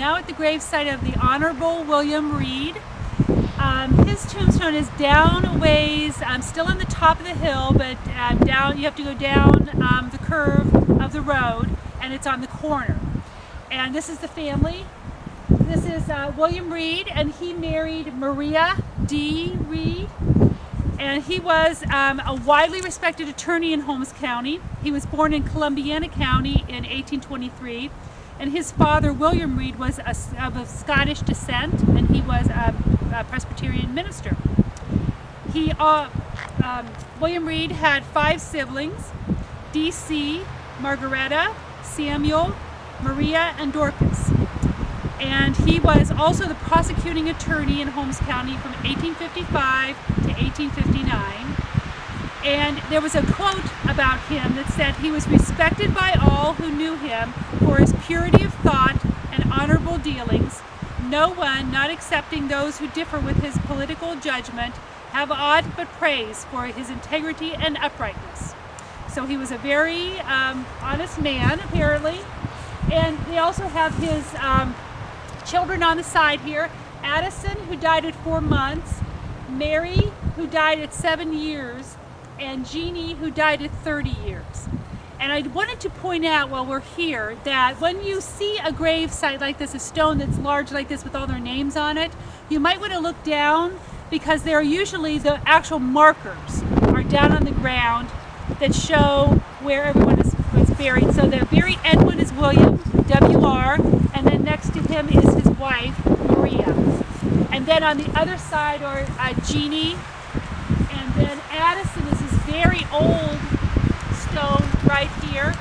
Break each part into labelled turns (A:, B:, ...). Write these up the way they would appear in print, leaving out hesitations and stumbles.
A: now at the gravesite of the Honorable William Reed. His tombstone is down a ways, still on the top of the hill, but down. You have to go down the curve of the road, and it's on the corner. And this is the family. This is William Reed, and he married Maria D. Reed. And he was a widely respected attorney in Holmes County. He was born in Columbiana County in 1823. And his father, William Reed, was of Scottish descent, and he was a Presbyterian minister. William Reed had 5 siblings: D.C., Margaretta, Samuel, Maria, and Dorcas. And he was also the prosecuting attorney in Holmes County from 1855 to 1859. And there was a quote about him that said he was respected by all who knew him for his purity of thought and honorable dealings. No one, not excepting those who differ with his political judgment, have aught but praise for his integrity and uprightness. So he was a very honest man, apparently. And they also have his children on the side here: Addison, who died at 4 months, Mary, who died at 7 years, and Jeannie, who died at 30 years. And I wanted to point out while we're here that when you see a grave site like this, a stone that's large like this with all their names on it, you might want to look down, because there are usually the actual markers are down on the ground that show where everyone was buried. So the very end one is William, W.R., and then next to him is his wife, Maria. And then on the other side are Jeannie, and then Addison is this very old stone right here.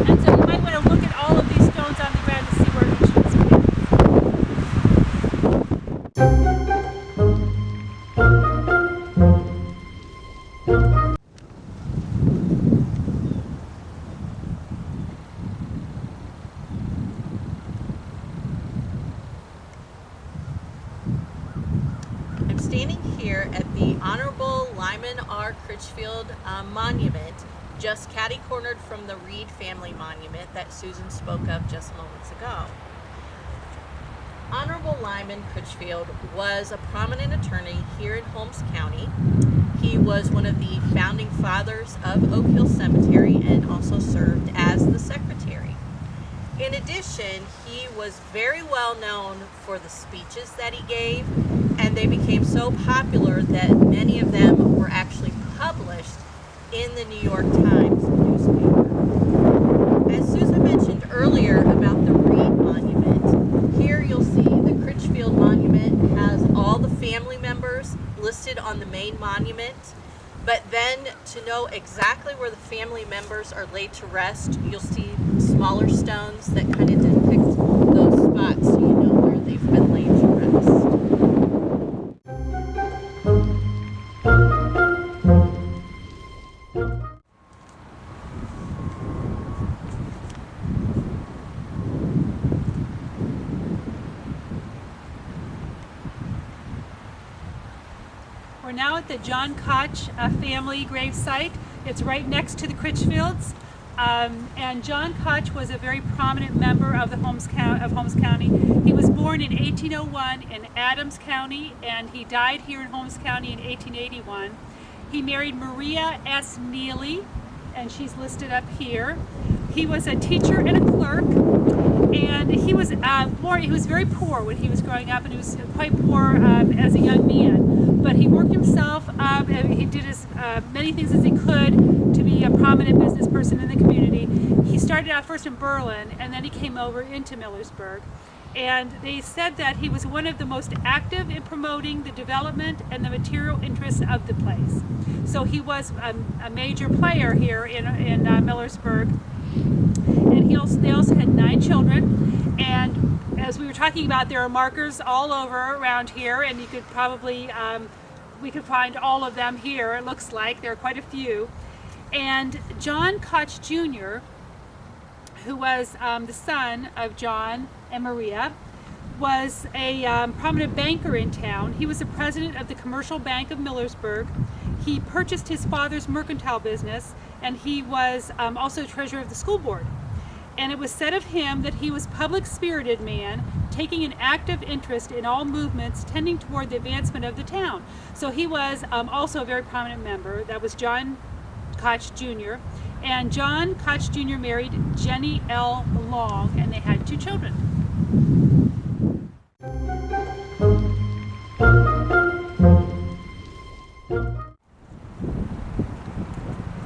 A: And so you might want to look at all of these stones on the ground to see where each one's been.
B: I'm standing here at the Honorable Lyman R. Critchfield Monument, just catty-cornered from the Reed family monument that Susan spoke of just moments ago. Honorable Lyman Critchfield was a prominent attorney here in Holmes County. He was one of the founding fathers of Oak Hill Cemetery and also served as the secretary. In addition, he was very well known for the speeches that he gave, and they became so popular that many of them were actually published in the New York Times newspaper. As Susan mentioned earlier about the Reed Monument, here you'll see the Critchfield Monument has all the family members listed on the main monument, but then to know exactly where the family members are laid to rest, you'll see smaller stones that kind of depict those spots so you know where they've been laid to rest.
A: We're now at the John Koch family gravesite. It's right next to the Critchfields. And John Koch was a very prominent member of Holmes County. He was born in 1801 in Adams County, and he died here in Holmes County in 1881. He married Maria S. Neely, and she's listed up here. He was a teacher and a clerk, and he was very poor when he was growing up, and he was quite poor as a young man. But he worked himself up, and he did as many things as he could to be a prominent business person in the community. He started out first in Berlin, and then he came over into Millersburg. And they said that he was one of the most active in promoting the development and the material interests of the place. So he was a major player here in Millersburg. And they also had 9 children. And as we were talking about, there are markers all over around here, and you could probably, we could find all of them here. It looks like there are quite a few. And John Koch Jr., who was the son of John and Maria, was a prominent banker in town. He was the president of the Commercial Bank of Millersburg. He purchased his father's mercantile business, and he was also treasurer of the school board. And it was said of him that he was public-spirited man, taking an active interest in all movements tending toward the advancement of the town. So he was also a very prominent member. That was John Koch Jr. And John Koch Jr. married Jenny L. Long, and they had 2 children.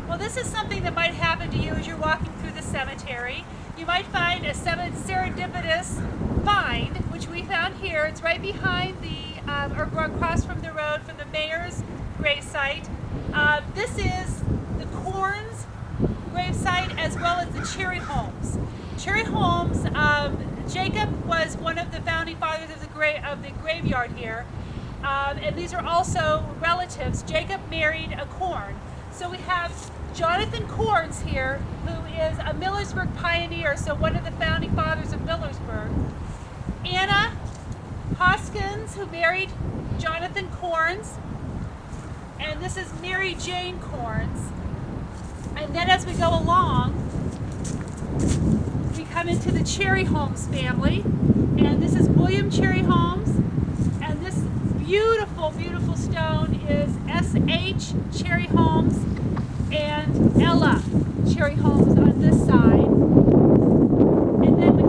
A: Well, this is something that might happen to you as you're walking through the cemetery. You might find a serendipitous find, which we found here. It's right behind or across from the road from the mayor's gravesite. This is the Corns gravesite as well as the Cherry Holmes. Cherry Holmes, Jacob was one of the founding fathers of the graveyard here, and these are also relatives. Jacob married a Corn. So we have Jonathan Corns here, who is a Millersburg pioneer, so one of the founding fathers of Millersburg. Anna Hoskins, who married Jonathan Corns, and this is Mary Jane Corns. And then as we go along, we come into the Cherry Holmes family, and this is William Cherry Holmes, and this beautiful, beautiful stone is S.H. Cherry Holmes and Ella Cherry Holmes on this side. And then we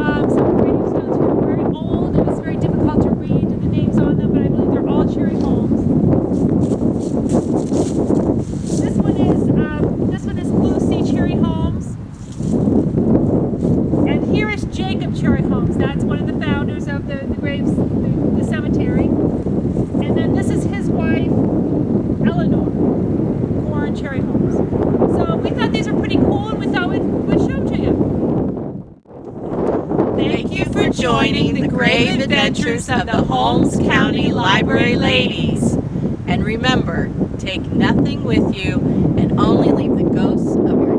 A: have some gravestones here, very old, and it's very difficult to read the names on them, but I believe they're all Cherry Holmes. This one is Lucy Cherry Holmes. And here is Jacob Cherry Holmes. That's one of the founders of the cemetery. And then this is his wife, Eleanor Corn Cherry Holmes. So we thought these were pretty cool, and we thought we'd show them to you.
B: Thank you for joining the grave adventures of the Holmes County Library Ladies. And remember, take nothing with you and only leave the ghosts of your